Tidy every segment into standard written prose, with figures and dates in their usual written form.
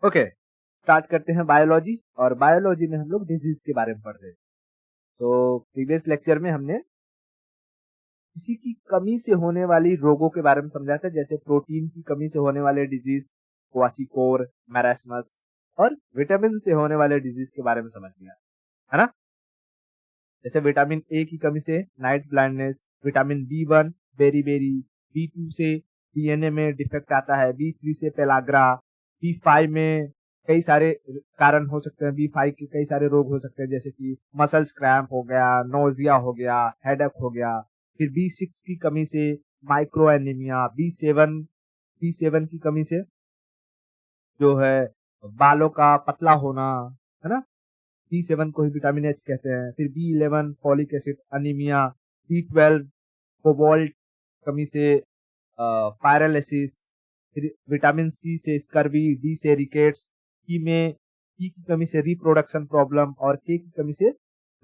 Okay, start करते हैं biology. और बायोलॉजी में हम लोग डिजीज के बारे में पढ़ रहे हैं। तो प्रीवियस लेक्चर में हमने किसी की कमी से होने वाली रोगों के बारे में समझा था, जैसे प्रोटीन की कमी से होने वाले डिजीज क्वाशिकोर, मैरास्मस, और विटामिन से होने वाले डिजीज के बारे में समझ लिया, है ना। जैसे विटामिन ए की कमी से night blindness, vitamin B one beriberi, B two से डीएनए में डिफेक्ट आता है, बी3 से पेलाग्रा, बी5 में कई सारे कारण हो सकते हैं, बी5 के कई सारे रोग हो सकते हैं, जैसे कि मसल्स क्रैम्प हो गया, नोजिया हो गया, हेडेक हो गया। फिर बी6 की कमी से माइक्रो एनीमिया, बी7 की कमी से जो है बालों का पतला होना, है ना। बी7 को ही विटामिन एच कहते हैं। फिर बी11 फॉलिक एसिड अनीमिया, बी12 कोबाल्ट कमी से पायरालिसिस, फिर विटामिन सी से स्कर्वी, डी से रिकेट्स, ई की कमी से रिप्रोडक्शन प्रॉब्लम, और के की कमी से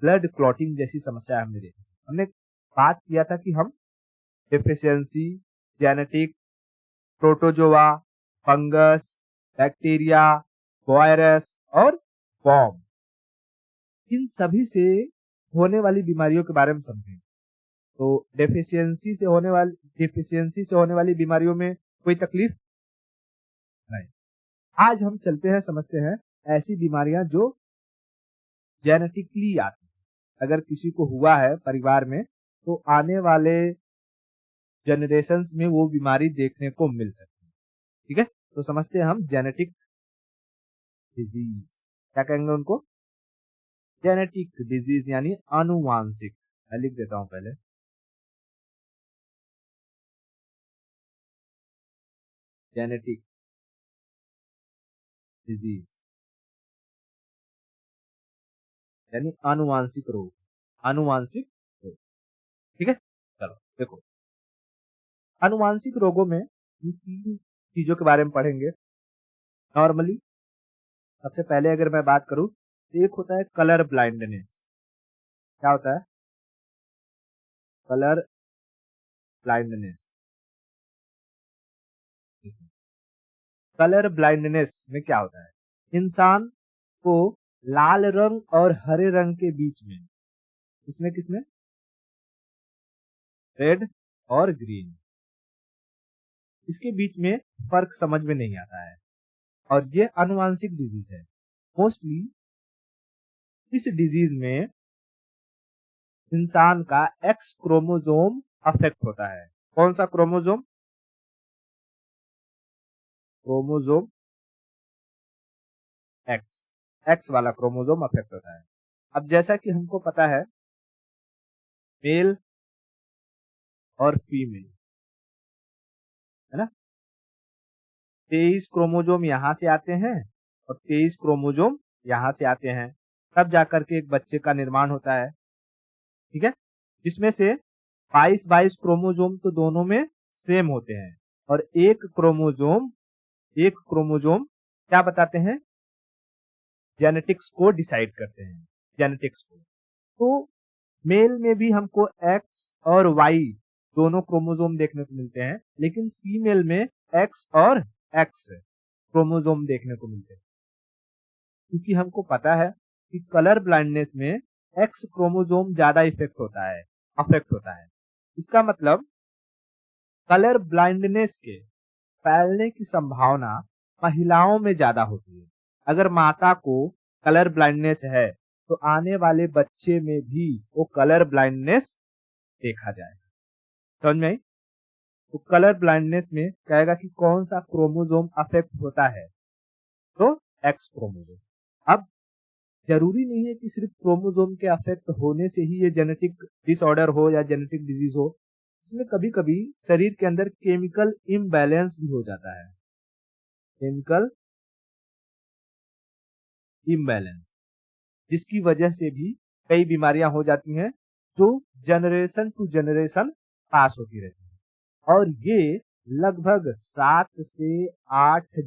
ब्लड क्लॉटिंग जैसी समस्या हमने देखी। हमने बात किया था कि हम deficiency, genetic, protozoa, fungus, bacteria, virus और बॉम्ब, इन सभी से होने वाली बीमारियों के बारे में समझें। तो डेफिशिएंसी से होने वाली बीमारियों में कोई तकलीफ नहीं। आज हम चलते हैं, समझते हैं ऐसी बीमारियां जो जेनेटिकली आती हैं। अगर किसी को हुआ है परिवार में, तो आने वाले जनरेशन्स में वो बीमारी देखने को मिल सकती है। ठीक है, तो समझते हैं हम जेनेटिक डिजीज। क्या कहेंगे उनको? जेनेटिक डिजीज यानी आनुवांशिक। मैं लिख देता हूं पहले, जेनेटिक डिजीज यानी आनुवांशिक रोग, आनुवांशिक रोग। ठीक है, चलो देखो, आनुवांशिक रोगों में इन तीन चीजों के बारे में पढ़ेंगे। नॉर्मली सबसे पहले अगर मैं बात करूं तो एक होता है कलर ब्लाइंडनेस। क्या होता है? Colour blindness. कलर ब्लाइंडनेस में क्या होता है? इंसान को लाल रंग और हरे रंग के बीच में, इसमें किसमें, रेड और ग्रीन, इसके बीच में फर्क समझ में नहीं आता है, और ये आनुवांशिक डिजीज है। मोस्टली इस डिजीज में इंसान का एक्स क्रोमोसोम अफेक्ट होता है। कौन सा क्रोमोसोम? क्रोमोसोम एक्स, एक्स वाला क्रोमोसोम अफेक्ट होता है। अब जैसा कि हमको पता है, मेल और फीमेल, है ना, 23 क्रोमोसोम यहाँ से आते हैं और 23 क्रोमोसोम यहाँ से आते हैं, तब जाकर के एक बच्चे का निर्माण होता है। ठीक है, जिसमें से 22 क्रोमोसोम तो दोनों में सेम होते हैं, और एक क्रोमोसोम क्या बताते हैं? जेनेटिक्स को डिसाइड करते हैं, जेनेटिक्स को। तो मेल में भी हमको एक्स और वाई दोनों क्रोमोसोम देखने को मिलते हैं, लेकिन फीमेल में एक्स और एक्स क्रोमोसोम देखने को मिलते हैं, क्योंकि हमको पता है कि कलर ब्लाइंडनेस में एक्स क्रोमोसोम ज्यादा अफेक्ट होता है। इसका मतलब कलर ब्लाइंडनेस के फैलने की संभावना महिलाओं में ज्यादा होती है। अगर माता को कलर ब्लाइंडनेस है, तो आने वाले बच्चे में भी वो कलर ब्लाइंडनेस देखा जाएगा। समझ में आई? तो कलर ब्लाइंडनेस में कहेगा कि कौन सा क्रोमोसोम अफेक्ट होता है, तो एक्स क्रोमोसोम। अब जरूरी नहीं है कि सिर्फ क्रोमोसोम के अफेक्ट होने से ही ये जेनेटिक डिसऑर्डर हो या जेनेटिक डिजीज हो। इसमें कभी कभी शरीर के अंदर केमिकल इम्बैलेंस भी हो जाता है, केमिकल इम्बैलेंस, जिसकी वजह से भी कई बीमारियां हो जाती हैं, जो जनरेशन टू जनरेशन पास होती रहती है। और ये लगभग 7 से 8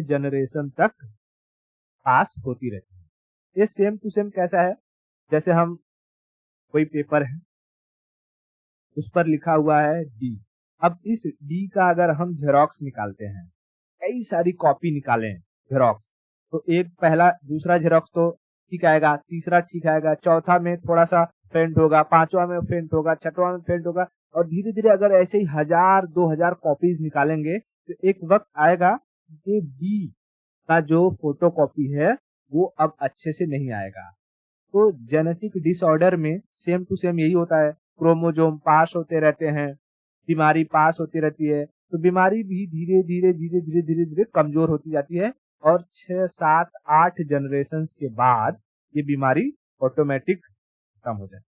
जनरेशन तक पास होती रहती है। ये सेम टू सेम कैसा है? जैसे हम, कोई पेपर है, उस पर लिखा हुआ है डी, अब इस डी का अगर हम जेरोक्स निकालते हैं, कई सारी कॉपी निकालें जेरोक्स, तो एक पहला दूसरा जेरोक्स तो ठीक आएगा, तीसरा ठीक आएगा, चौथा में थोड़ा सा फेंट होगा, पांचवा में फेंट होगा, छठवां में फेंट होगा, और धीरे धीरे अगर ऐसे ही 1000-2000 कॉपीज निकालेंगे तो एक वक्त आएगा कि बी का जो फोटो कॉपी है वो अब अच्छे से नहीं आएगा। तो जेनेटिक डिसऑर्डर में सेम टू सेम यही होता है, क्रोमोजोम पास होते रहते हैं, बीमारी पास होती रहती है, तो बीमारी भी धीरे धीरे धीरे धीरे धीरे धीरे कमजोर होती जाती है, और 6-7-8 जनरेशन के बाद ये बीमारी ऑटोमेटिक खत्म हो जाए।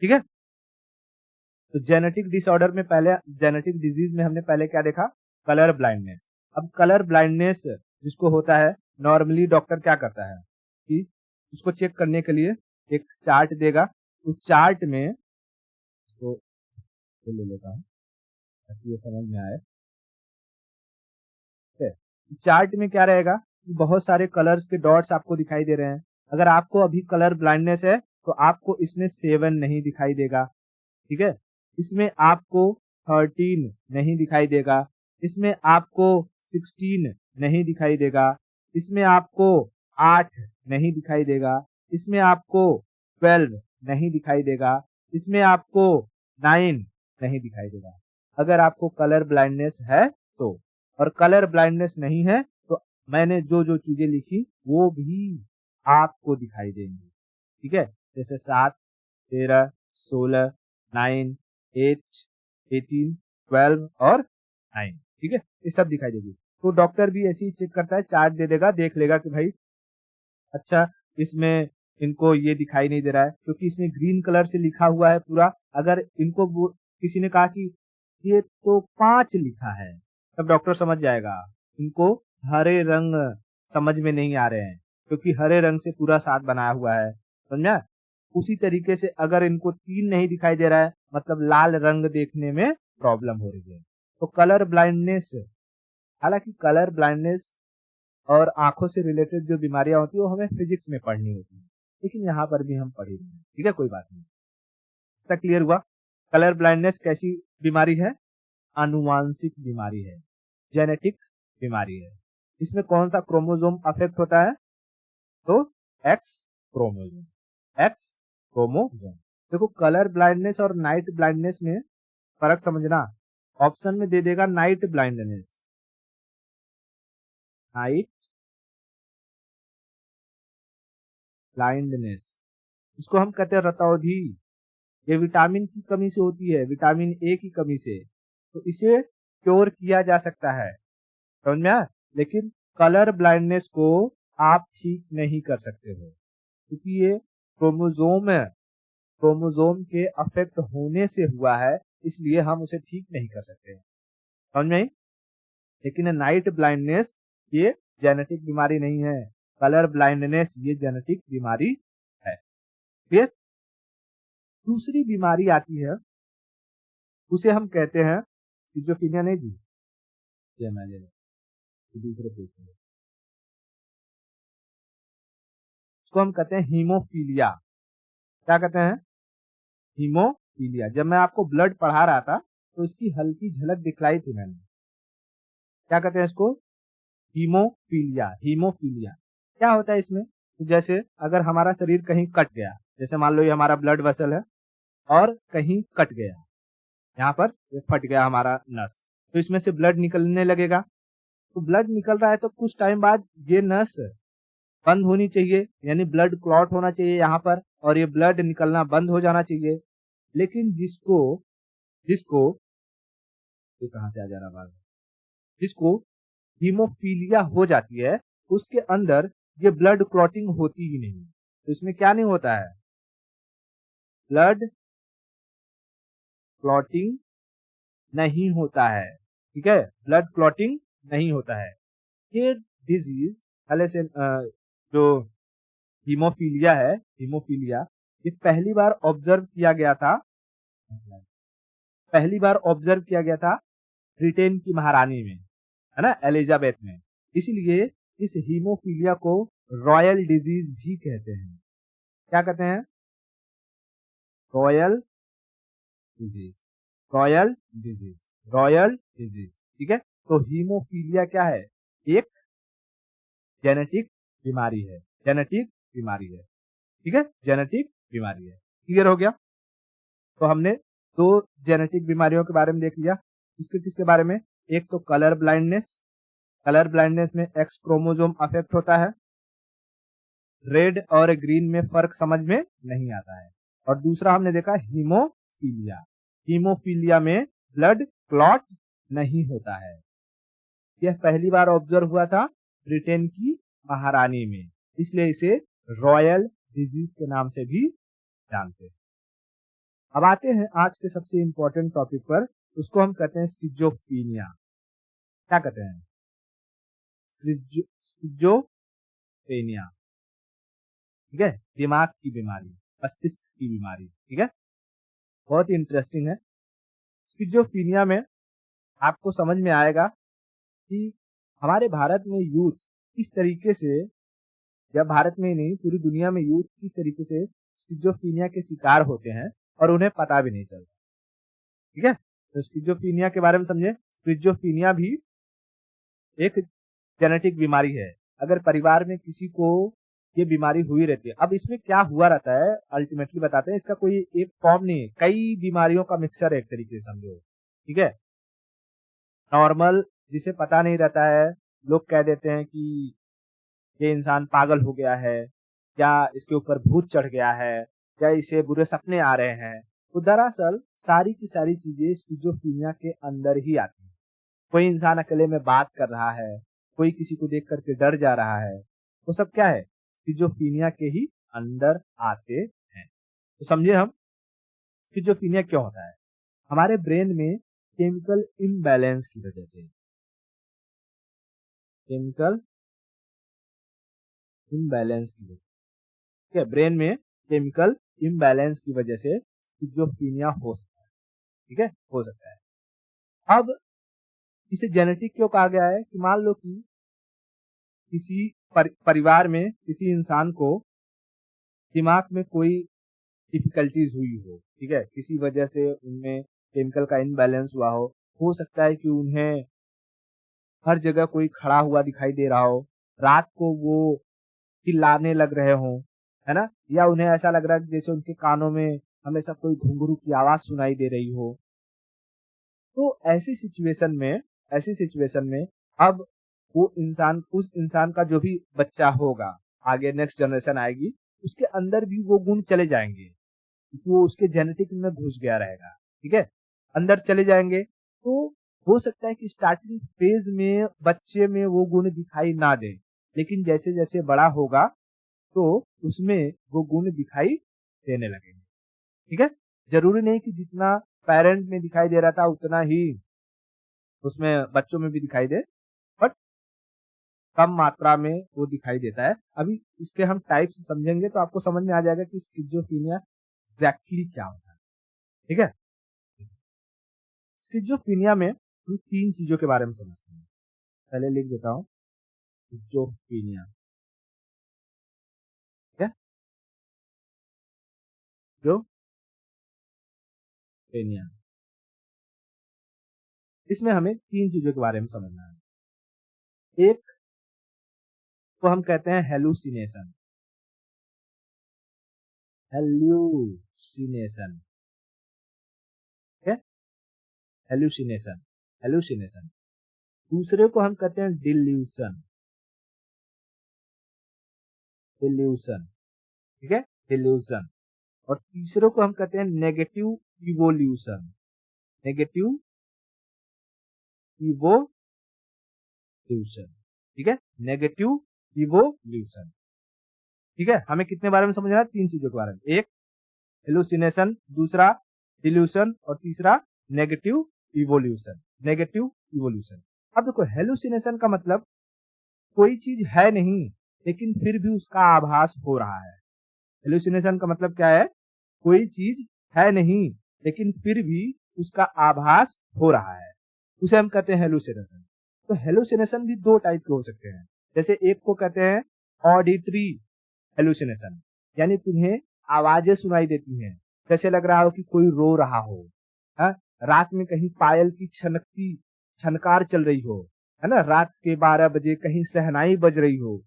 ठीक है, तो जेनेटिक डिसऑर्डर में पहले, जेनेटिक डिजीज में हमने पहले क्या देखा, कलर ब्लाइंडनेस। अब कलर ब्लाइंडनेस जिसको होता है, नॉर्मली डॉक्टर क्या करता है कि उसको चेक करने के लिए एक चार्ट देगा, उस चार्ट में तो ले लेता हूँ ताकि ये समझ में आए। चार्ट में क्या रहेगा, बहुत सारे कलर्स के डॉट्स आपको दिखाई दे रहे हैं। अगर आपको अभी कलर ब्लाइंडनेस है तो आपको इसमें 7 नहीं दिखाई देगा, ठीक है, इसमें आपको 13 नहीं दिखाई देगा, इसमें आपको 16 नहीं दिखाई देगा, इसमें आपको 8 नहीं दिखाई देगा, इसमें आपको 12 नहीं दिखाई देगा, इसमें आपको 9 नहीं दिखाई देगा। अगर आपको कलर ब्लाइंडनेस है तो, और कलर ब्लाइंडनेस नहीं है तो मैंने जो जो चीजें लिखी वो भी आपको दिखाई देंगी। ठीक है, जैसे 7, 13, 16, 9, 8, 18, 12 और 9। ठीक है, ये सब दिखाई देगी। तो डॉक्टर भी ऐसे ही चेक करता है, चार्ट दे देगा, देख लेगा कि भाई अच्छा इसमें इनको ये दिखाई नहीं दे रहा है क्योंकि इसमें ग्रीन कलर से लिखा हुआ है पूरा। अगर इनको किसी ने कहा कि ये तो 5 लिखा है, तब डॉक्टर समझ जाएगा इनको हरे रंग समझ में नहीं आ रहे हैं क्योंकि हरे रंग से पूरा 7 बनाया हुआ है, समझा। उसी तरीके से अगर इनको 3 नहीं दिखाई दे रहा है मतलब लाल रंग देखने में प्रॉब्लम हो रही है। तो कलर ब्लाइंडनेस, हालांकि कलर ब्लाइंडनेस और आंखों से रिलेटेड जो बीमारियां होती है वो हमें फिजिक्स में पढ़नी होती है, लेकिन यहाँ पर भी हम पढ़ ही रहे हैं। ठीक है, कोई बात नहीं। तक क्लियर हुआ? कलर ब्लाइंडनेस कैसी बीमारी है? आनुवांशिक बीमारी है, जेनेटिक बीमारी है। इसमें कौन सा क्रोमोसोम अफेक्ट होता है? तो एक्स क्रोमोसोम, एक्स क्रोमोसोम। देखो कलर ब्लाइंडनेस और नाइट ब्लाइंडनेस में फर्क समझना। ऑप्शन में दे देगा नाइट ब्लाइंडनेस, नाइट ब्लाइंडनेस, इसको हम कहते हैं रतौंधी। ये विटामिन की कमी से होती है, विटामिन ए की कमी से, तो इसे क्योर किया जा सकता है, समझ में आया? लेकिन कलर ब्लाइंडनेस को आप ठीक नहीं कर सकते हो क्योंकि ये क्रोमोसोम के अफेक्ट होने से हुआ है, इसलिए हम उसे ठीक नहीं कर सकते, समझ में आई? लेकिन नाइट ब्लाइंडनेस ये जेनेटिक बीमारी नहीं है, कलर ब्लाइंडनेस ये जेनेटिक बीमारी है। क्लियर? दूसरी बीमारी आती है, उसे हम कहते हैं, स्किज़ोफ्रेनिया नहीं दी, ये मैं ले दूसरे पेज पे, इसको हम कहते हैं हीमोफीलिया। क्या कहते हैं? हीमोफीलिया। जब मैं आपको ब्लड पढ़ा रहा था तो इसकी हल्की झलक दिखलाई थी मैंने। क्या कहते हैं इसको? हीमोफीलिया। हीमोफीलिया क्या होता है इसमें? तो जैसे अगर हमारा शरीर कहीं कट गया, जैसे मान लो ये हमारा ब्लड वेसल है और कहीं कट गया, यहाँ पर ये फट गया हमारा नस, तो इसमें से ब्लड निकलने लगेगा। तो ब्लड निकल रहा है तो कुछ टाइम बाद ये नस बंद होनी चाहिए, यानी ब्लड क्लॉट होना चाहिए यहाँ पर, और ये ब्लड निकलना बंद हो जाना चाहिए। लेकिन जिसको जिसको ये कहाँ से आ जा रहा बात, जिसको हीमोफीलिया हो जाती है उसके अंदर ये ब्लड क्लॉटिंग होती ही नहीं। तो इसमें क्या नहीं होता है? ब्लड क्लॉटिंग नहीं होता है। ठीक है, ब्लड क्लॉटिंग नहीं होता है। ये डिजीज पहले से जो हीमोफीलिया है, हीमोफीलिया ये पहली बार ऑब्जर्व किया गया था, पहली बार ऑब्जर्व किया गया था ब्रिटेन की महारानी में, है ना, एलिजाबेथ में। इसलिए इस हीमोफीलिया को रॉयल डिजीज भी कहते हैं। क्या कहते हैं? Royal disease, royal disease. Royal disease. ठीक है, तो हीमोफीलिया क्या है? एक जेनेटिक बीमारी है, जेनेटिक बीमारी है। ठीक है, जेनेटिक बीमारी है। क्लियर हो गया? तो हमने दो जेनेटिक बीमारियों के बारे में देख लिया। किसके किसके बारे में? एक तो कलर ब्लाइंडनेस, कलर ब्लाइंडनेस में एक्स क्रोमोसोम अफेक्ट होता है, रेड और ग्रीन में फर्क समझ में नहीं आता है। और दूसरा हमने देखा हीमोफीलिया, हीमोफीलिया में ब्लड क्लॉट नहीं होता है। यह पहली बार ऑब्जर्व हुआ था ब्रिटेन की महारानी में, इसलिए इसे रॉयल डिजीज के नाम से भी जानते हैं। अब आते हैं आज के सबसे इंपॉर्टेंट टॉपिक पर, उसको हम कहते हैं स्किज़ोफ्रेनिया। क्या कहते हैं? स्किज़ोफ्रेनिया। ठीक है, दिमाग की बीमारी, मस्तिष्क की बीमारी। ठीक है, बहुत ही इंटरेस्टिंग है। स्किज़ोफ्रेनिया में आपको समझ में आएगा कि हमारे भारत में यूथ किस तरीके से, या भारत में ही नहीं पूरी दुनिया में यूथ किस तरीके से स्किज़ोफ्रेनिया के शिकार होते हैं और उन्हें पता भी नहीं चलता। ठीक है, तो स्किज़ोफ्रेनिया के बारे में समझे। स्किज़ोफ्रेनिया भी एक जेनेटिक बीमारी है। अगर परिवार में किसी को ये बीमारी हुई रहती है, अब इसमें क्या हुआ रहता है अल्टीमेटली बताते हैं, इसका कोई एक फॉर्म नहीं है, कई बीमारियों का मिक्सचर है एक तरीके से समझो। ठीक है, नॉर्मल जिसे पता नहीं रहता है, लोग कह देते हैं कि ये इंसान पागल हो गया है, या इसके ऊपर भूत चढ़ गया है, या इसे बुरे सपने आ रहे हैं। तो दरअसल सारी की सारी चीजें स्किज़ोफ्रेनिया के अंदर ही आती हैं। कोई इंसान अकेले में बात कर रहा है, कोई किसी को देख करके डर जा रहा है, वो सब क्या है? स्किज़ोफ्रेनिया के ही अंदर आते हैं। तो समझे हम स्किज़ोफ्रेनिया क्यों होता है? हमारे ब्रेन में केमिकल इम्बैलेंस की वजह से, केमिकल इम्बैलेंस की वजह, ठीक है, ब्रेन में केमिकल इम्बैलेंस की वजह से स्किज़ोफ्रेनिया हो सकता है। ठीक है, हो सकता है। अब इसे जेनेटिक क्यों कहा गया है? कि मान लो कि किसी परिवार में किसी इंसान को दिमाग में कोई डिफिकल्टीज हुई हो, ठीक है, किसी वजह से उनमें केमिकल का इम्बैलेंस हुआ हो सकता है कि उन्हें हर जगह कोई खड़ा हुआ दिखाई दे रहा हो, रात को वो चिल्लाने लग रहे हों, है ना? या उन्हें ऐसा लग रहा है कि जैसे उनके कानों में हमेशा कोई घुंघरू की आवाज सुनाई दे रही हो। तो ऐसी सिचुएशन में अब वो इंसान, उस इंसान का जो भी बच्चा होगा, आगे नेक्स्ट जनरेशन आएगी, उसके अंदर भी वो गुण चले जाएंगे, क्योंकि वो उसके जेनेटिक में घुस गया रहेगा। ठीक है, अंदर चले जाएंगे, तो हो सकता है कि स्टार्टिंग फेज में बच्चे में वो गुण दिखाई ना दे, लेकिन जैसे जैसे बड़ा होगा तो उसमें वो गुण दिखाई देने लगेंगे। ठीक है, जरूरी नहीं कि जितना पेरेंट में दिखाई दे रहा था उतना ही उसमें बच्चों में भी दिखाई दे, बट कम मात्रा में वो दिखाई देता है। अभी इसके हम टाइप्स समझेंगे तो आपको समझ में आ जाएगा कि स्किज़ोफ्रेनिया एग्जैक्टली क्या होता है। ठीक है, स्किज़ोफ्रेनिया में हम तीन चीजों के बारे में समझते हैं। पहले लिख देता हूँ, स्किज़ोफ्रेनिया। ठीक है, स्किज़ोफ्रेनिया, इसमें हमें तीन चीजों के बारे में समझना है। एक को हम कहते हैं हेलुसिनेशन, हेल्यूसिनेशन। ठीक है, हेलुसिनेशन, हेलुसिनेशन। दूसरे को हम कहते हैं डिल्यूशन, डिल्यूशन। ठीक है, डिल्यूशन। और तीसरे को हम कहते हैं नेगेटिव इवोल्यूशन, नेगेटिव इवोल्यूशन। ठीक है, नेगेटिव इवोल्यूशन। ठीक है, हमें कितने बारे में समझना है? तीन चीजों के बारे में। एक हेलुसिनेशन, दूसरा डिल्यूशन, और तीसरा नेगेटिव इवोल्यूशन, नेगेटिव इवोल्यूशन। अब देखो, हेलुसिनेशन का मतलब कोई चीज है नहीं लेकिन फिर भी उसका आभास हो रहा है। हेलुसिनेशन का मतलब क्या है? कोई चीज है नहीं लेकिन फिर भी उसका आभास हो रहा है, उसे हम कहते हैं हेलुसिनेशन। तो हेलुसिनेशन भी दो टाइप के हो सकते हैं। जैसे एक को कहते हैं ऑडिटरी हेलुसिनेशन, यानी तुम्हें आवाजें सुनाई देती हैं, जैसे लग रहा हो कि कोई रो रहा हो, हाँ? रात में कहीं पायल की छनकती छनकार चल रही हो, है ना, रात के 12 बजे कहीं शहनाई बज रही हो,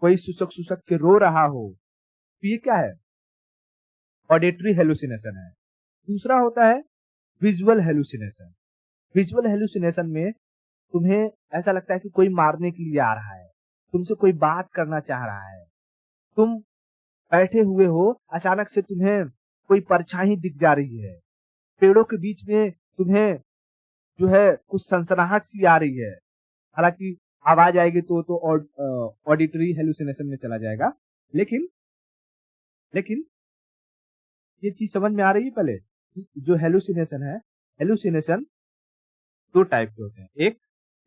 कोई सुसक सुसक के रो रहा हो, तो ये क्या है, ऑडिटरी हेलुसिनेशन है। दूसरा होता है विजुअल हेलुसिनेशन। विजुअल हेलुसिनेशन में तुम्हें ऐसा लगता है कि कोई मारने के लिए आ रहा है, तुमसे कोई बात करना चाह रहा है, तुम बैठे हुए हो, अचानक से तुम्हें कोई परछाई दिख जा रही है, पेड़ों के बीच में तुम्हें जो है कुछ सनसनाहट सी आ रही है, हालांकि आवाज आएगी तो ऑडिटरी हेलुसिनेशन में चला जाएगा। लेकिन लेकिन ये चीज समझ में आ रही है पहले, जो हेलुसिनेशन है, हेलुसिनेशन दो टाइप के होते हैं। एक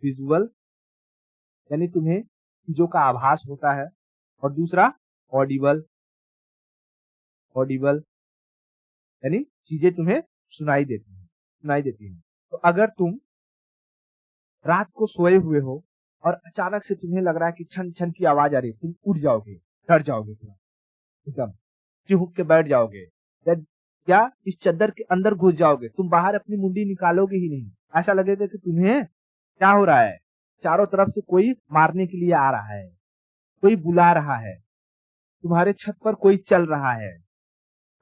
विजुअल यानी तुम्हें चीजों का आभास होता है, और दूसरा ऑडिबल। ऑडिबल यानी चीजें तुम्हें सुनाई देती हैं। तो अगर तुम रात को सोए हुए हो और अचानक से तुम्हें लग रहा है कि छन छन की आवाज आ रही है, तुम उठ जाओगे, डर जाओगे, पूरा एकदम चिहुक के बैठ जाओगे, या इस चद्दर के अंदर घुस जाओगे, तुम बाहर अपनी मुंडी निकालोगे ही नहीं। ऐसा लगेगा कि तुम्हें क्या हो रहा है, चारों तरफ से कोई मारने के लिए आ रहा है, कोई बुला रहा है, तुम्हारे छत पर कोई चल रहा है।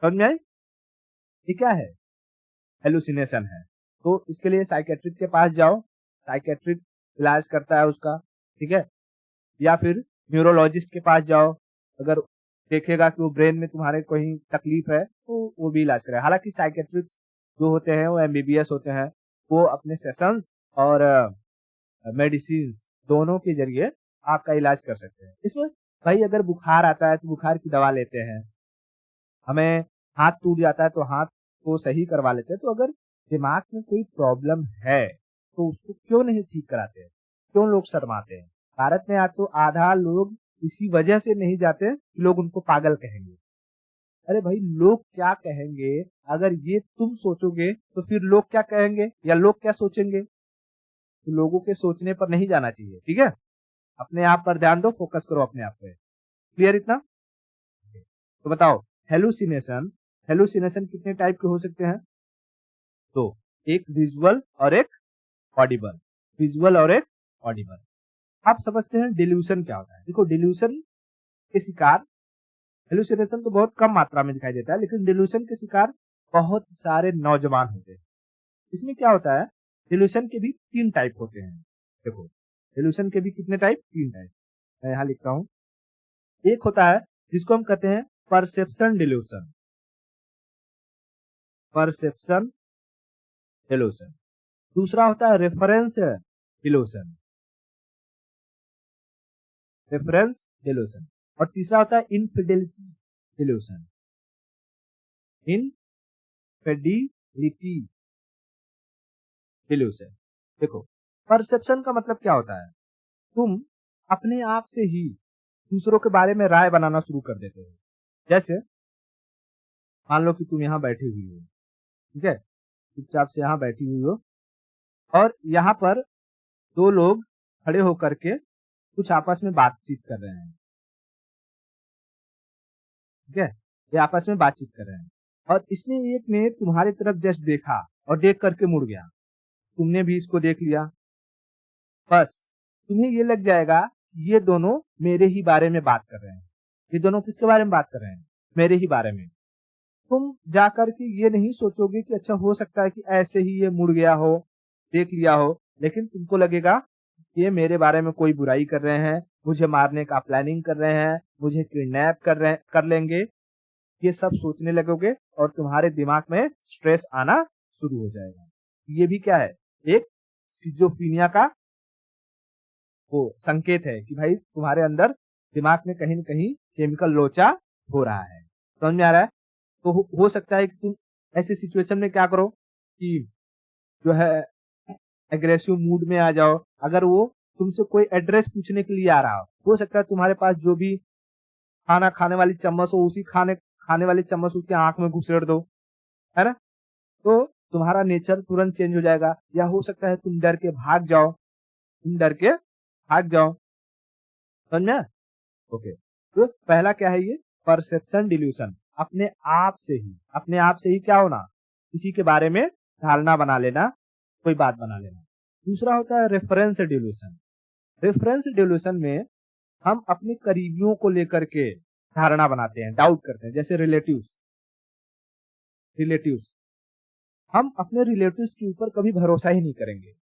समझ में आई? ये क्या है, हेलुसिनेशन है। तो इसके लिए साइकेट्रिक के पास जाओ, साइकेट्रिक इलाज करता है उसका, ठीक है, या फिर न्यूरोलॉजिस्ट के पास जाओ, अगर देखेगा कि वो ब्रेन में तुम्हारे कोई तकलीफ है तो वो भी इलाज करेगा। हालांकि साइकेट्रिक्स जो होते हैं वो एमबीबीएस होते हैं, वो अपने सेशंस और मेडिसिन दोनों के जरिए आपका इलाज कर सकते हैं। इसमें भाई अगर बुखार आता है तो बुखार की दवा लेते हैं, हमें हाथ टूट जाता है तो हाथ को सही करवा लेते हैं। तो अगर दिमाग में कोई प्रॉब्लम है तो उसको क्यों नहीं ठीक कराते हैं, क्यों लोग शर्माते हैं? भारत में आज तो आधा लोग इसी वजह से नहीं जाते कि लोग उनको पागल कहेंगे। अरे भाई लोग क्या कहेंगे, अगर ये तुम सोचोगे तो फिर लोग क्या कहेंगे या लोग क्या सोचेंगे? तो लोगों के सोचने पर नहीं जाना चाहिए, ठीक है, अपने आप पर ध्यान दो, फोकस करो अपने आप पे। क्लियर इतना? तो बताओ हेलुसिनेशन, हेलुसिनेशन कितने टाइप के हो सकते हैं? तो एक विजुअल और एक ऑडिबल, विजुअल और एक ऑडिबल। आप समझते हैं डिल्यूशन क्या होता है? देखो डिल्यूशन के शिकार, हेलुसिनेशन तो बहुत कम मात्रा में दिखाई देता है, लेकिन डिल्यूशन के शिकार बहुत सारे नौजवान होते हैं। इसमें क्या होता है, डिल्यूशन के भी 3 टाइप होते हैं। देखो डिल्यूशन के भी कितने टाइप? 3 टाइप। मैं यहाँ लिखता हूँ। एक होता है जिसको हम कहते हैं परसेप्शन डिल्यूशन, परसेप्शन डिल्यूशन। दूसरा होता है रेफरेंस डिल्यूशन, रेफरेंस डिल्यूशन। और तीसरा होता है इनफिडेलिटी डिल्यूशन, इनफिडिलिटी डिल्यूशन। देखो परसेप्शन का मतलब क्या होता है, तुम अपने आप से ही दूसरों के बारे में राय बनाना शुरू कर देते हो। जैसे मान लो कि तुम यहाँ बैठी हुई हो, ठीक है, चुपचाप से यहाँ बैठी हुई हो, और यहाँ पर 2 लोग खड़े होकर के कुछ आपस में बातचीत कर रहे हैं, ठीक है, ये आपस में बातचीत कर रहे हैं, और इसमें एक ने तुम्हारी तरफ जस्ट देखा और देख करके मुड़ गया, तुमने भी इसको देख लिया, बस तुम्हें ये लग जाएगा ये दोनों मेरे ही बारे में बात कर रहे हैं। ये दोनों किसके बारे में बात कर रहे हैं? मेरे ही बारे में। तुम जाकर के ये नहीं सोचोगे कि अच्छा हो सकता है कि ऐसे ही ये मुड़ गया हो, देख लिया हो, लेकिन तुमको लगेगा ये मेरे बारे में कोई बुराई कर रहे हैं, मुझे मारने का प्लानिंग कर रहे हैं, मुझे किडनैप कर लेंगे, ये सब सोचने लगोगे और तुम्हारे दिमाग में स्ट्रेस आना शुरू हो जाएगा। ये भी क्या है, एक स्किज़ोफ्रेनिया का वो संकेत है कि भाई तुम्हारे अंदर दिमाग में कहीं न कहीं केमिकल लोचा हो रहा है। समझ में आ रहा है? तो हो सकता है कि तुम ऐसे सिचुएशन में क्या करो कि जो है एग्रेसिव मूड में आ जाओ। अगर वो तुमसे कोई एड्रेस पूछने के लिए आ रहा हो सकता है तुम्हारे पास जो भी खाना खाने वाली चम्मच हो, उसी खाने वाली चम्मच उसके आंख में घुसेड़ दो, है ना? तो तुम्हारा नेचर तुरंत चेंज हो जाएगा। या हो सकता है तुम डर के भाग जाओ, समझ में? ओके। तो पहला क्या है, ये परसेप्शन डिल्यूशन, अपने आप से ही क्या होना, किसी के बारे में धारणा बना लेना, कोई बात बना लेना। दूसरा होता है रेफरेंस डिल्यूशन। रेफरेंस डिल्यूशन में हम अपने करीबियों को लेकर के धारणा बनाते हैं, डाउट करते हैं। जैसे रिलेटिव्स, हम अपने रिलेटिव्स के ऊपर कभी भरोसा ही नहीं करेंगे।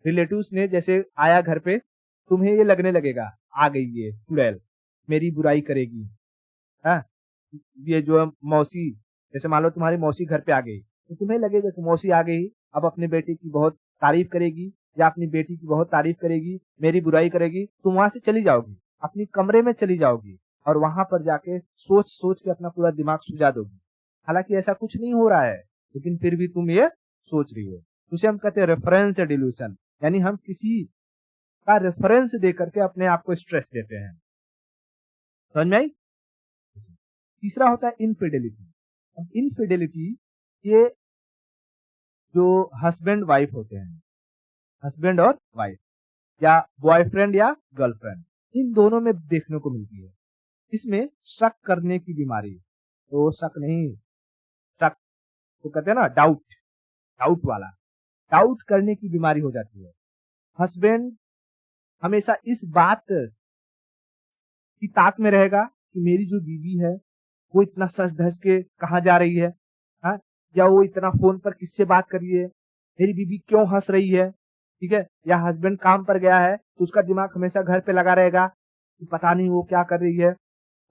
रिलेटिव्स ने जैसे आया घर पे, तुम्हें ये लगने लगेगा आ गई ये चुड़ैल, मेरी बुराई करेगी। हाँ, ये जो मौसी, जैसे मान लो तुम्हारी मौसी घर पे आ गई, तो तुम्हें लगेगा कि मौसी आ गई, अब अपने बेटे की बहुत तारीफ करेगी या अपनी बेटी की बहुत तारीफ करेगी, मेरी बुराई करेगी। तुम वहां से चली जाओगी, अपनी कमरे में चली जाओगी और वहां पर जाके सोच सोच के अपना पूरा दिमाग सुझा दोगी। हालांकि ऐसा कुछ नहीं हो रहा है, लेकिन फिर भी तुम ये सोच रही हो। उसे हम कहते हैं रेफरेंस डिल्यूशन, यानी हम किसी का रेफरेंस दे करके अपने आप को स्ट्रेस देते हैं। समझ में आई? तीसरा होता है इनफिडेलिटी। अब इनफिडेलिटी, ये जो हस्बैंड वाइफ होते हैं, हस्बैंड और वाइफ या बॉयफ्रेंड या गर्लफ्रेंड, इन दोनों में देखने को मिलती है। इसमें शक करने की बीमारी, तो शक नहीं, शक तो कहते हैं ना डाउट, डाउट वाला, डाउट करने की बीमारी हो जाती है। हस्बैंड हमेशा इस बात की ताक में रहेगा कि मेरी जो बीवी है वो इतना सज धज के कहाँ जा रही है, हाँ? या वो इतना फोन पर किससे बात कर रही है, मेरी बीवी क्यों हंस रही है, ठीक है? या हस्बैंड काम पर गया है तो उसका दिमाग हमेशा घर पे लगा रहेगा कि पता नहीं वो क्या कर रही है,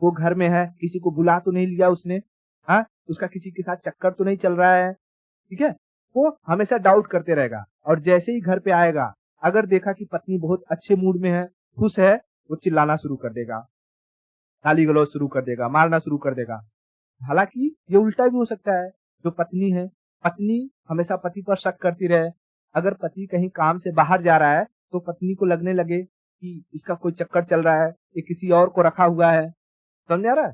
वो घर में है, किसी को बुला तो नहीं लिया उसने, हाँ? उसका किसी के साथ चक्कर तो नहीं चल रहा है, ठीक है? वो हमेशा डाउट करते रहेगा। और जैसे ही घर पे आएगा, अगर देखा कि पत्नी बहुत अच्छे मूड में है, खुश है, वो चिल्लाना शुरू कर देगा, गाली गलौज शुरू कर देगा, मारना शुरू कर देगा। हालांकि ये उल्टा भी हो सकता है। जो पत्नी है, पत्नी हमेशा पति पर शक करती रहे। अगर पति कहीं काम से बाहर जा रहा है तो पत्नी को लगने लगे कि इसका कोई चक्कर चल रहा है, ये किसी और को रखा हुआ है। समझ आ रहा है?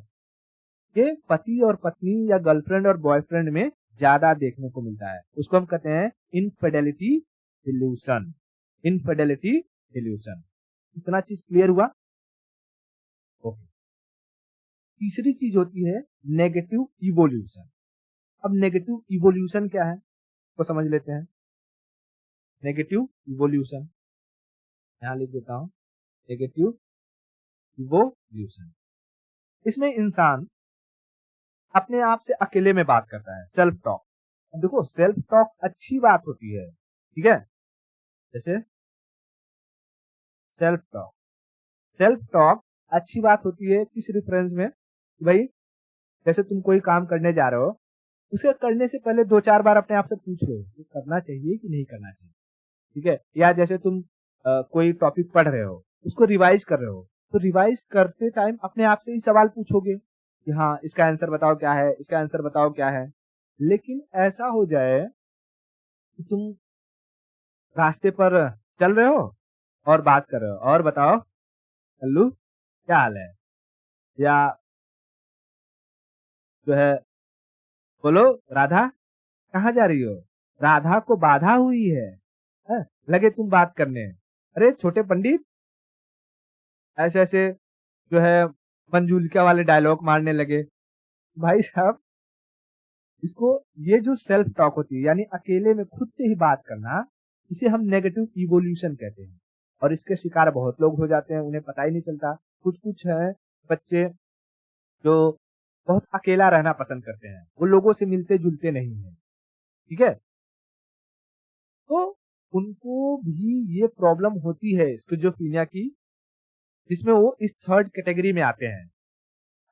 ये पति और पत्नी या गर्लफ्रेंड और बॉयफ्रेंड में ज्यादा देखने को मिलता है। उसको हम कहते हैं इनफिडेलिटी डिल्यूशन। Infidelity dilution. इतना चीज क्लियर हुआ? ओके। तीसरी चीज होती है नेगेटिव इवोल्यूशन। अब नेगेटिव इवोल्यूशन क्या है तो समझ लेते हैं। नेगेटिव इवोल्यूशन यहां लिख देता हूं, नेगेटिव इवोल्यूशन। इसमें इंसान अपने आप से अकेले में बात करता है, सेल्फ टॉक। देखो, सेल्फ टॉक अच्छी बात होती है, ठीक है? जैसे सेल्फ टॉक अच्छी बात होती है किस रेफरेंस में? भाई, जैसे तुम कोई काम करने जा रहे हो, उसे करने से पहले 2-4 बार अपने आप से पूछ लो कि करना चाहिए कि नहीं करना चाहिए, ठीक है? या जैसे तुम कोई टॉपिक पढ़ रहे हो, उसको रिवाइज कर रहे हो, तो रिवाइज करते टाइम अपने आप से ही सवाल पूछोगे कि हाँ, इसका आंसर बताओ क्या है, इसका आंसर बताओ क्या है। लेकिन ऐसा हो जाए कि तुम रास्ते पर चल रहे हो और बात कर रहे हो, और बताओ कल्लू क्या हाल है, या जो है बोलो राधा कहाँ जा रही हो, राधा को बाधा हुई है? लगे तुम बात करने, अरे छोटे पंडित, ऐसे ऐसे जो है मंजूलिका वाले डायलॉग मारने लगे। भाई साहब, इसको, ये जो सेल्फ टॉक होती है यानी अकेले में खुद से ही बात करना, इसे हम नेगेटिव इवोल्यूशन कहते हैं। और इसके शिकार बहुत लोग हो जाते हैं, उन्हें पता ही नहीं चलता। कुछ कुछ है बच्चे जो बहुत अकेला रहना पसंद करते हैं, वो लोगों से मिलते जुलते नहीं है, ठीक है? तो उनको भी ये प्रॉब्लम होती है स्किज़ोफ्रेनिया की, जिसमें वो इस थर्ड कैटेगरी में आते हैं।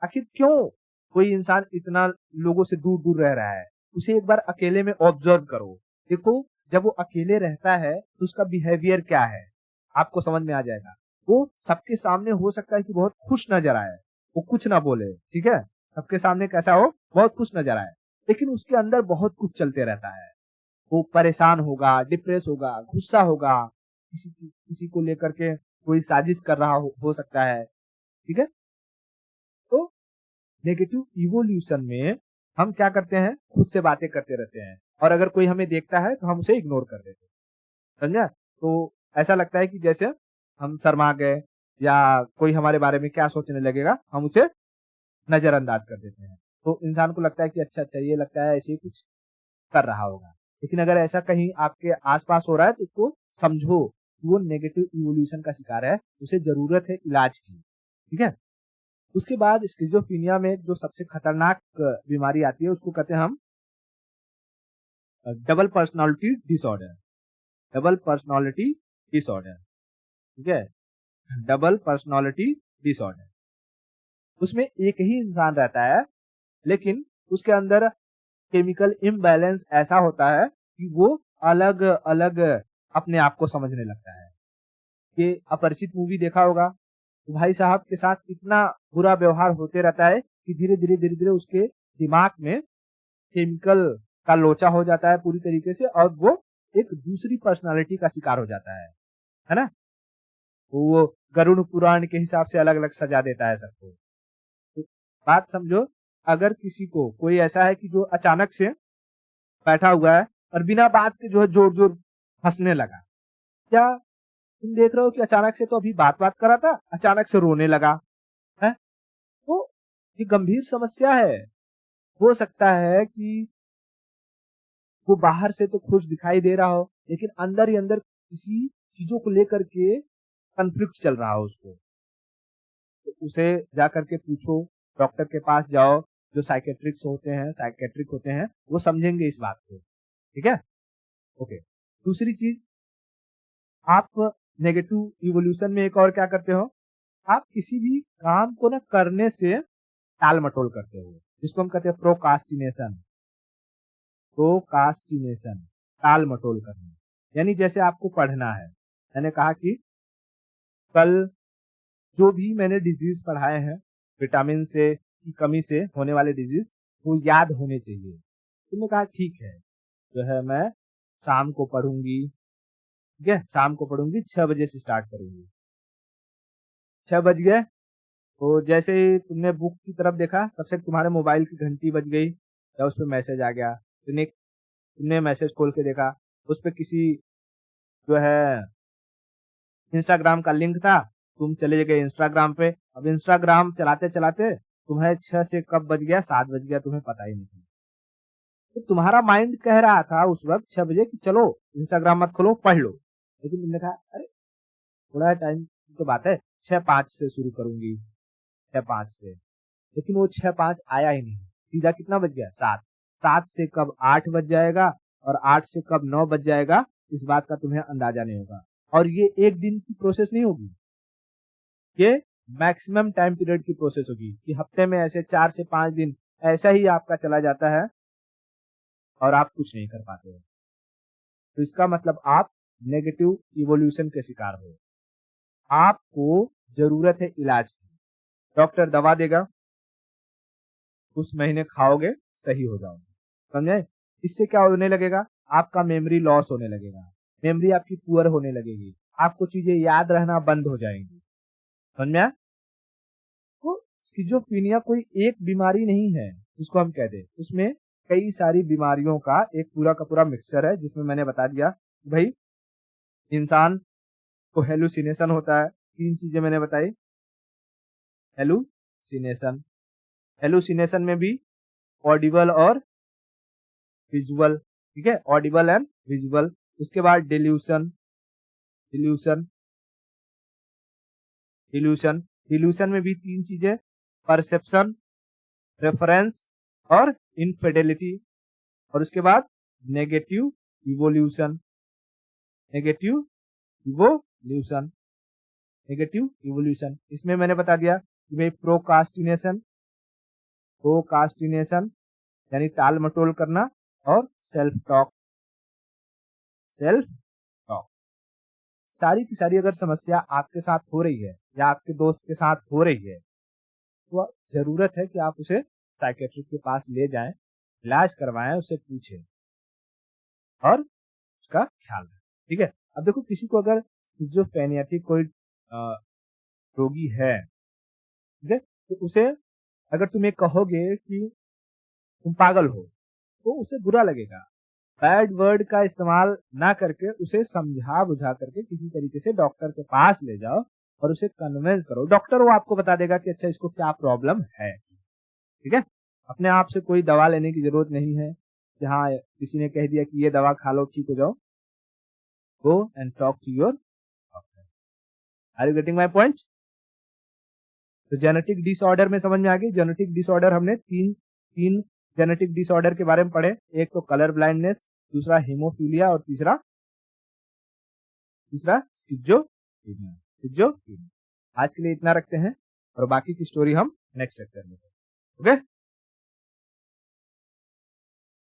आखिर क्यों कोई इंसान इतना लोगों से दूर दूर रह रहा है? उसे एक बार अकेले में ऑब्जर्व करो, देखो जब वो अकेले रहता है तो उसका बिहेवियर क्या है, आपको समझ में आ जाएगा। वो सबके सामने हो सकता है कि बहुत खुश नजर आए, वो कुछ ना बोले, ठीक है? सबके सामने कैसा हो, बहुत खुश नजर आए, लेकिन उसके अंदर बहुत कुछ चलते रहता है। वो परेशान होगा, डिप्रेस होगा, गुस्सा होगा, किसी को लेकर के कोई साजिश कर रहा हो सकता है, ठीक है? तो नेगेटिव इवोल्यूशन में हम क्या करते हैं, खुद से बातें करते रहते हैं, और अगर कोई हमें देखता है तो हम उसे इग्नोर कर देते हैं। समझा? तो ऐसा लगता है कि जैसे हम शर्मा गए या कोई हमारे बारे में क्या सोचने लगेगा, हम उसे नजरअंदाज कर देते हैं। तो इंसान को लगता है कि अच्छा अच्छा, ये लगता है ऐसे ही कुछ कर रहा होगा, लेकिन अगर ऐसा कहीं आपके आसपास हो रहा है तो उसको समझो कि वो नेगेटिव इवोल्यूशन का शिकार है, उसे जरूरत है इलाज की। ठीक है। उसके बाद स्किज़ोफ्रेनिया में जो सबसे खतरनाक बीमारी आती है उसको कहते हैं हम double personality disorder. Double personality disorder. ठीक है। Double personality disorder. उसमें एक ही इंसान रहता है, लेकिन उसके अंदर केमिकल इम्बैलेंस ऐसा होता है कि वो अलग अलग अपने आप को समझने लगता है। कि अपरिचित मूवी देखा होगा तो भाई साहब के साथ इतना बुरा व्यवहार होते रहता है कि धीरे धीरे उसके दिमाग में केमिकल का लोचा हो जाता है पूरी तरीके से, और वो एक दूसरी पर्सनालिटी का शिकार हो जाता है ना। वो गरुड़ पुराण के हिसाब से अलग अलग सजा देता है सबको। तो बात समझो, अगर किसी को कोई ऐसा है कि जो अचानक से बैठा हुआ है और बिना बात के जो है जोर जोर हंसने लगा, क्या तुम देख रहे हो कि अचानक से तो अभी बात कर रहा था, अचानक से रोने लगा है। तो ये गंभीर समस्या है। हो सकता है कि वो बाहर से तो खुश दिखाई दे रहा हो, लेकिन अंदर ही अंदर किसी चीजों को लेकर के कन्फ्लिक्ट चल रहा हो उसको। तो उसे जा करके पूछो, डॉक्टर के पास जाओ, जो साइकेट्रिक होते हैं वो समझेंगे इस बात को। ठीक है। ओके। दूसरी चीज, आप नेगेटिव इवोल्यूशन में एक और क्या करते हो, आप किसी भी काम को ना करने से टाल मटोल करते हो, जिसको हम कहते हैं प्रोकास्टिनेशन। प्रोकास्टिनेशन, टाल मटोल करना। यानी जैसे आपको पढ़ना है, मैंने कहा कि कल जो भी मैंने डिजीज पढ़ाए हैं, विटामिन से की कमी से होने वाले डिजीज, वो याद होने चाहिए। तुमने कहा ठीक है, जो है मैं शाम को पढ़ूंगी। ठीक है, शाम को पढ़ूंगी, 6 बजे से स्टार्ट करूंगी। 6 बज गए, तो जैसे ही तुमने बुक की तरफ देखा, तब से तुम्हारे मोबाइल की घंटी बज गई या उस पर मैसेज आ गया। तुमने मैसेज खोल के देखा, उस पर किसी जो है इंस्टाग्राम का लिंक था, तुम चले गए इंस्टाग्राम पे। अब इंस्टाग्राम चलाते चलाते तुम्हें 6 से कब बज गया, 7 बज गया, तुम्हें पता ही नहीं चला। तो तुम्हारा माइंड कह रहा था उस वक्त 6 बजे कि चलो इंस्टाग्राम मत खोलो, पढ़ लो। लेकिन तुमने कहा अरे थोड़ा टाइम की तो बात है, 6:05 से शुरू करूंगी, 6:05 से। लेकिन वो 6:05 आया ही नहीं, सीधा कितना बज गया, 7। 7 से कब 8 बज जाएगा और 8 से कब 9 बज जाएगा, इस बात का तुम्हें अंदाजा नहीं होगा। और ये एक दिन की प्रोसेस नहीं होगी, ये मैक्सिमम टाइम पीरियड की प्रोसेस होगी कि हफ्ते में ऐसे 4 से 5 दिन ऐसा ही आपका चला जाता है और आप कुछ नहीं कर पाते हो। तो इसका मतलब आप नेगेटिव इवोल्यूशन के शिकार हो। आपको जरूरत है इलाज की। डॉक्टर दवा देगा, कुछ महीने खाओगे, सही हो जाओगे। समझे? इससे क्या होने लगेगा, आपका मेमोरी लॉस होने लगेगा, मेमोरी आपकी पुअर होने लगेगी, आपको चीजें याद रहना बंद हो जाएंगी। समझ में आया? तो स्किज़ोफ्रेनिया कोई एक बीमारी नहीं है जिसको हम कहते हैं, उसमें कई सारी बीमारियों का एक पूरा का पूरा मिक्सचर है, जिसमें मैंने बता दिया भाई इंसान को हेलुसिनेशन होता है। 3 चीजें मैंने बताई, हेलुसिनेशन। हेलुसिनेशन में भी ऑडिबल और विजुअल। ठीक है, ऑडिबल एंड विजुअल। उसके बाद डिल्यूशन। डिल्यूशन डिल्यूशन डिल्यूशन में भी 3 चीजें, परसेप्शन, रेफरेंस और इनफिडेलिटी। और उसके बाद negative evolution. Negative evolution. Negative evolution, इसमें मैंने बता दिया कि भाई प्रोकास्टिनेशन। प्रोकास्टिनेशन यानी टाल मटोल करना, और सेल्फ टॉक। Self talk. सारी की सारी अगर समस्या आपके साथ हो रही है या आपके दोस्त के साथ हो रही है, तो जरूरत है कि आप उसे साइकेट्रिक के पास ले जाएं, इलाज करवाएं, उससे पूछें और उसका ख्याल रखें। ठीक है। अब देखो, किसी को अगर स्किज़ोफ्रेनियाटिक कोई रोगी है, ठीक है, तो उसे अगर तुम ये कहोगे कि तुम पागल हो, तो उसे बुरा लगेगा। बैड वर्ड का इस्तेमाल ना करके उसे समझा बुझा करके किसी तरीके से डॉक्टर के पास ले जाओ और उसे कन्विंस करो। डॉक्टर वो आपको बता देगा कि अच्छा इसको क्या प्रॉब्लम है। ठीक है, अपने आप से कोई दवा लेने की जरूरत नहीं है, जहाँ किसी ने कह दिया कि ये दवा खा लो ठीक हो जाओ, go and talk to your doctor. Are you getting my point? तो जेनेटिक डिसऑर्डर में समझ में आ गई। जेनेटिक डिसऑर्डर हमने तीन जेनेटिक डिसऑर्डर के बारे में पढ़े। एक तो कलर ब्लाइंडनेस, दूसरा हीमोफीलिया और तीसरा स्किज़ोफ्रेनिया। आज के लिए इतना रखते हैं और बाकी की स्टोरी हम नेक्स्ट लेक्चर में। ओके।